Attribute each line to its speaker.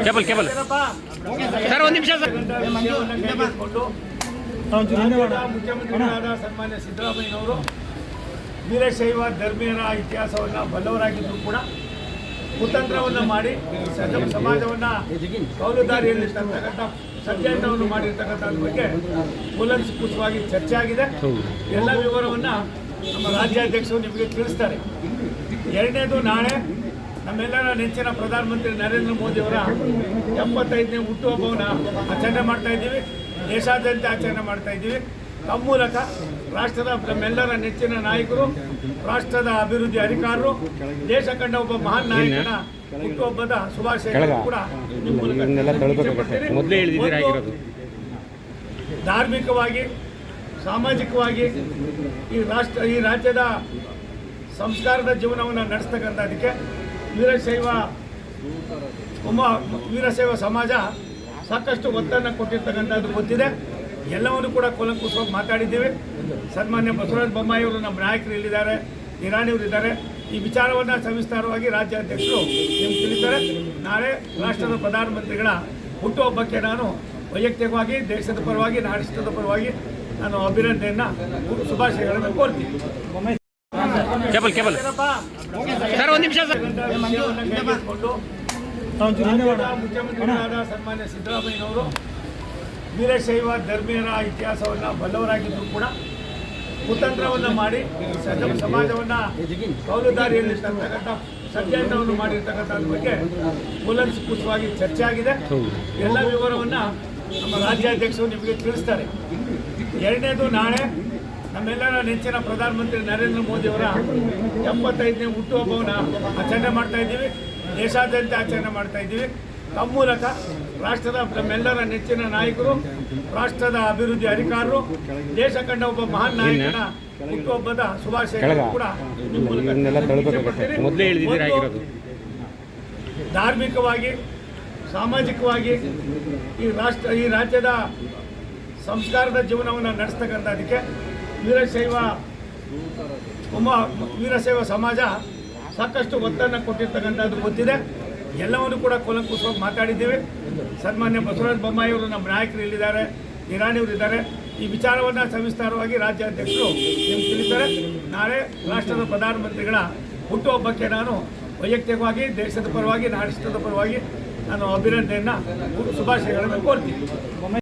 Speaker 1: Cable cable sir ಒಂದು ನಿಮಿಷ sir.
Speaker 2: ಮುಖ್ಯಮಂತ್ರಿಗಳಾದ ಸನ್ಮಾನ್ಯ ಸಿದ್ದರಾಮಯ್ಯನವರು ವೀರಶೈವ ಧರ್ಮೀಯರ ಇತಿಹಾಸವನ್ನು ಬಲ್ಲವರಾಗಿದ್ದರೂ ಕೂಡ ಕುತಂತ್ರವನ್ನು ಮಾಡಿ ಸಮಾಜವನ್ನು ಕೌಲುದಾರಿಯಲ್ಲಿ ತರ್ತಕ್ಕಂಥ ಷಡ್ಯಂತ್ರವನ್ನು ಮಾಡಿರ್ತಕ್ಕಂಥ ಬಗ್ಗೆ ಕೂಲಂಕುಷವಾಗಿ ಚರ್ಚೆ ಆಗಿದೆ. ಎಲ್ಲ ವಿವರವನ್ನು ನಮ್ಮ ರಾಜ್ಯಾಧ್ಯಕ್ಷರು ನಿಮಗೆ ತಿಳಿಸ್ತಾರೆ. ಎರಡನೇದು, ನಾಳೆ ನಮ್ಮೆಲ್ಲರ ನೆಚ್ಚಿನ ಪ್ರಧಾನಮಂತ್ರಿ ನರೇಂದ್ರ ಮೋದಿಯವರ 75ನೇ ಹುಟ್ಟುಹಬ್ಬವನ್ನು ಆಚರಣೆ ಮಾಡ್ತಾ ಇದ್ದೀವಿ. ದೇಶಾದ್ಯಂತ ಆಚರಣೆ ಮಾಡ್ತಾ ಇದ್ದೀವಿ. ತಮ್ಮ ಮೂಲಕ ರಾಷ್ಟ್ರದ ನಮ್ಮೆಲ್ಲರ ನೆಚ್ಚಿನ ನಾಯಕರು, ರಾಷ್ಟ್ರದ ಅಭಿವೃದ್ಧಿ ಅಧಿಕಾರರು, ದೇಶ ಕಂಡ ಒಬ್ಬ ಮಹಾನ್ ನಾಯಕನ ಹುಟ್ಟುಹಬ್ಬದ ಶುಭಾಶಯಗಳು ಕೂಡ ನಿಮ್ಮ ಮೂಲಕ ಧಾರ್ಮಿಕವಾಗಿ, ಸಾಮಾಜಿಕವಾಗಿ ಈ ರಾಜ್ಯದ ಸಂಸ್ಕಾರದ ಜೀವನವನ್ನು ನಡೆಸ್ತಕ್ಕಂಥದ್ದಕ್ಕೆ ವೀರಶೈವ ಸಮಾಜ ಸಾಕಷ್ಟು ಒತ್ತನ್ನು ಕೊಟ್ಟಿರ್ತಕ್ಕಂಥದ್ದು ಗೊತ್ತಿದೆ. ಎಲ್ಲವನ್ನು ಕೂಡ ಕೂಲಂಕುಷವಾಗಿ ಮಾತಾಡಿದ್ದೀವಿ. ಸನ್ಮಾನ್ಯ ಬಸವರಾಜ ಬೊಮ್ಮಾಯಿಯವರು ನಮ್ಮ ನಾಯಕರು ಇಲ್ಲಿದ್ದಾರೆ, ನಿರಾಣಿಯವರು ಇದ್ದಾರೆ. ಈ ವಿಚಾರವನ್ನು ಸವಿಸ್ತಾರವಾಗಿ ರಾಜ್ಯಾಧ್ಯಕ್ಷರು ನಿಮ್ಗೆ ತಿಳಿತಾರೆ. ನಾಳೆ ರಾಷ್ಟ್ರದ ಪ್ರಧಾನಮಂತ್ರಿಗಳ ಹುಟ್ಟುಹಬ್ಬಕ್ಕೆ ನಾನು ವೈಯಕ್ತಿಕವಾಗಿ, ದೇಶದ ಪರವಾಗಿ, ರಾಷ್ಟ್ರದ ಪರವಾಗಿ ನಾನು ಅಭಿನಂದನೆಯನ್ನು, ಶುಭಾಶಯಗಳನ್ನು ಕೋರ್ತೀನಿ.
Speaker 1: ಕೇಬಲ್ ಕೇಬಲ್ ಸರ್ ಒಂದು ನಿಮಿಷ ಸರ್.
Speaker 2: ಮುಖ್ಯಮಂತ್ರಿಗಳಾದ ಸನ್ಮಾನ್ಯ ಸಿದ್ದರಾಮಯ್ಯನವರು ವೀರಶೈವ ಧರ್ಮೀಯರ ಇತಿಹಾಸವನ್ನು ಬಲ್ಲವರಾಗಿದ್ದರೂ ಕೂಡ ಕುತಂತ್ರವನ್ನು ಮಾಡಿ ಸಮಾಜವನ್ನು ಕೌಲುದಾರಿಯಲ್ಲಿ ತರ್ತಕ್ಕಂಥ ಷಡ್ಯಂತ್ರವನ್ನು ಮಾಡಿರ್ತಕ್ಕಂಥ ಬಗ್ಗೆ ಕೂಲಂಕುಷವಾಗಿ ಚರ್ಚೆ ಆಗಿದೆ. ಎಲ್ಲ ವಿವರವನ್ನು ನಮ್ಮ ರಾಜ್ಯಾಧ್ಯಕ್ಷರು ನಿಮಗೆ ತಿಳಿಸ್ತಾರೆ. ಎರಡನೇದು, ನಾಳೆ ನಮ್ಮೆಲ್ಲರ ನೆಚ್ಚಿನ ಪ್ರಧಾನಮಂತ್ರಿ ನರೇಂದ್ರ ಮೋದಿಯವರ 75ನೇ ಹುಟ್ಟುಹಬ್ಬವನ್ನು ಆಚರಣೆ ಮಾಡ್ತಾ ಇದ್ದೀವಿ. ದೇಶಾದ್ಯಂತ ಆಚರಣೆ ಮಾಡ್ತಾ ಇದ್ದೀವಿ. ತಮ್ಮ ಮೂಲಕ ರಾಷ್ಟ್ರದ ನಮ್ಮೆಲ್ಲರ ನೆಚ್ಚಿನ ನಾಯಕರು, ರಾಷ್ಟ್ರದ ಅಭಿವೃದ್ಧಿ ಅಧಿಕಾರರು, ದೇಶ ಕಂಡ ಒಬ್ಬ ಮಹಾನ್ ನಾಯಕನ ಹುಟ್ಟುಹಬ್ಬದ ಶುಭಾಶಯಗಳು ಕೂಡ ನಿಮ್ಮ ಮೂಲಕ ಧಾರ್ಮಿಕವಾಗಿ, ಸಾಮಾಜಿಕವಾಗಿ ಈ ರಾಜ್ಯದ ಸಂಸ್ಕಾರದ ಜೀವನವನ್ನು ನಡೆಸ್ತಕ್ಕಂಥದ್ದಕ್ಕೆ ವೀರಶೈವ ಸಮಾಜ ಸಾಕಷ್ಟು ಒತ್ತನ್ನು ಕೊಟ್ಟಿರ್ತಕ್ಕಂಥದ್ದು ಗೊತ್ತಿದೆ. ಎಲ್ಲವನ್ನು ಕೂಡ ಕೂಲಂಕುಷವಾಗಿ ಮಾತಾಡಿದ್ದೀವಿ. ಸನ್ಮಾನ್ಯ ಬಸವರಾಜ ಬೊಮ್ಮಾಯಿಯವರು ನಮ್ಮ ನಾಯಕರು ಇಲ್ಲಿದ್ದಾರೆ, ನಿರಾಣಿಯವರು ಇದ್ದಾರೆ. ಈ ವಿಚಾರವನ್ನು ಸವಿಸ್ತಾರವಾಗಿ ರಾಜ್ಯಾಧ್ಯಕ್ಷರು ನಿಮ್ಗೆ ತಿಳಿತಾರೆ. ನಾಳೆ ರಾಷ್ಟ್ರದ ಪ್ರಧಾನಮಂತ್ರಿಗಳ ಹುಟ್ಟುಹಬ್ಬಕ್ಕೆ ನಾನು ವೈಯಕ್ತಿಕವಾಗಿ, ದೇಶದ ಪರವಾಗಿ, ರಾಷ್ಟ್ರದ ಪರವಾಗಿ ನಾನು ಅಭಿನಂದನೆಯನ್ನು, ಶುಭಾಶಯಗಳನ್ನು ಕೋರ್ತೀನಿ.